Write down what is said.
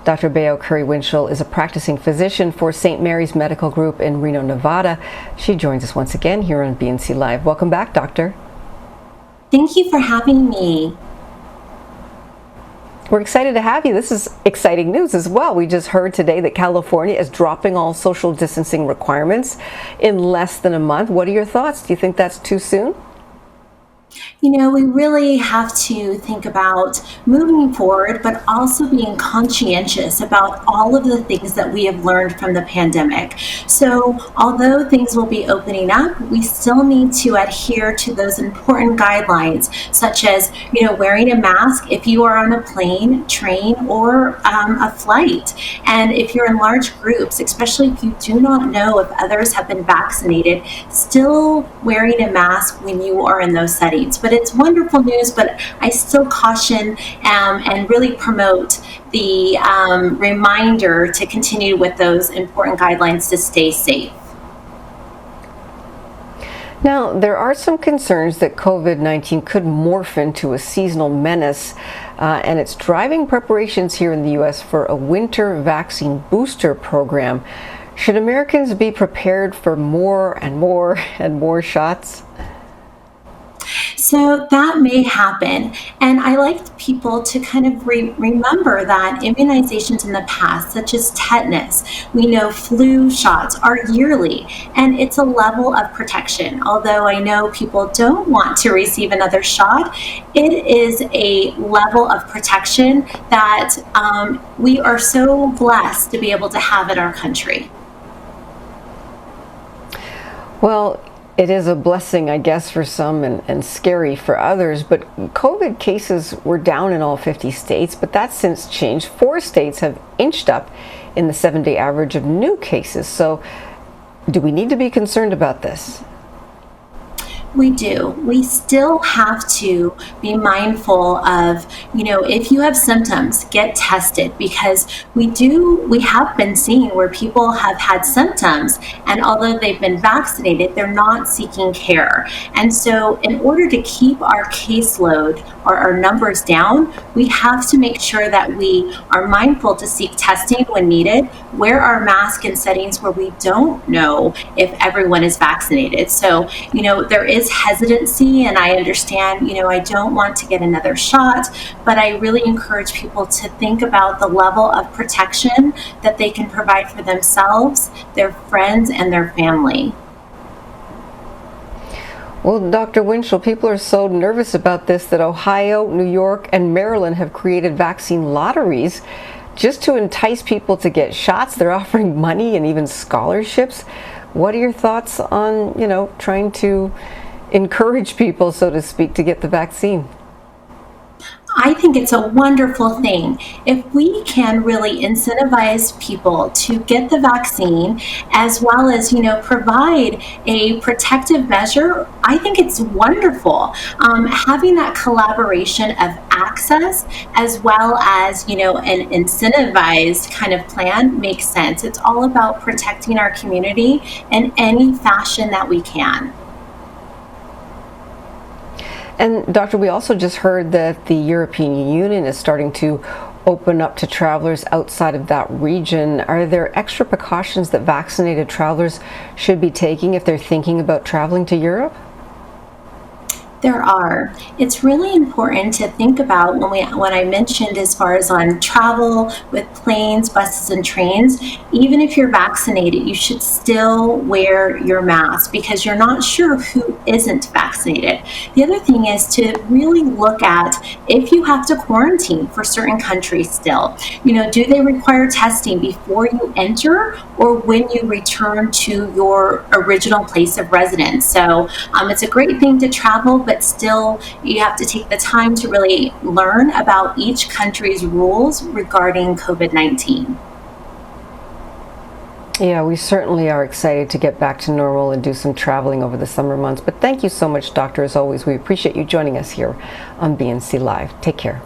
Dr. Beo Curry-Winchell is a practicing physician for St. Mary's Medical Group in Reno, Nevada. She joins us once again here on BNC Live. Welcome back, Doctor. Thank you for having me. We're excited to have you. This is exciting news as well. We just heard today that California is dropping all social distancing requirements in less than a month. What are your thoughts? Do you think that's too soon? You know, we really have to think about moving forward, but also being conscientious about all of the things that we have learned from the pandemic. So although things will be opening up, we still need to adhere to those important guidelines, such as, wearing a mask if you are on a plane, train, or a flight. And if you're in large groups, especially if you do not know if others have been vaccinated, still wearing a mask when you are in those settings. But it's wonderful news, but I still caution and really promote the reminder to continue with those important guidelines to stay safe. Now, there are some concerns that COVID-19 could morph into a seasonal menace, and it's driving preparations here in the U.S. for a winter vaccine booster program. Should Americans be prepared for more and more and more shots? So that may happen. And I like people to kind of remember that immunizations in the past, such as tetanus, we know flu shots are yearly, and it's a level of protection. Although I know people don't want to receive another shot, it is a level of protection that we are so blessed to be able to have in our country. Well, it is a blessing, I guess, for some and scary for others, but COVID cases were down in all 50 states, but that's since changed. 4 states have inched up in the 7-day average of new cases. So do we need to be concerned about this? We do. We still have to be mindful of, if you have symptoms, get tested, because we have been seeing where people have had symptoms, and although they've been vaccinated, they're not seeking care. And so in order to keep our caseload or our numbers down, we have to make sure that we are mindful to seek testing when needed, wear our mask in settings where we don't know if everyone is vaccinated. So, there is hesitancy, and I understand, I don't want to get another shot, but I really encourage people to think about the level of protection that they can provide for themselves, their friends, and their family. Well, Dr. Winchell, people are so nervous about this that Ohio, New York, and Maryland have created vaccine lotteries just to entice people to get shots. They're offering money and even scholarships. What are your thoughts on, trying to encourage people, so to speak, to get the vaccine? I think it's a wonderful thing. If we can really incentivize people to get the vaccine, as well as, provide a protective measure, I think it's wonderful. Having that collaboration of access, as well as, an incentivized kind of plan makes sense. It's all about protecting our community in any fashion that we can. And Doctor, we also just heard that the European Union is starting to open up to travelers outside of that region. Are there extra precautions that vaccinated travelers should be taking if they're thinking about traveling to Europe? There are. It's really important to think about when I mentioned as far as on travel with planes, buses, and trains, even if you're vaccinated, you should still wear your mask because you're not sure who isn't vaccinated. The other thing is to really look at if you have to quarantine for certain countries still. Do they require testing before you enter or when you return to your original place of residence? So it's a great thing to travel, but still you have to take the time to really learn about each country's rules regarding COVID-19. Yeah, we certainly are excited to get back to normal and do some traveling over the summer months. But thank you so much, Doctor, as always. We appreciate you joining us here on BNC Live. Take care.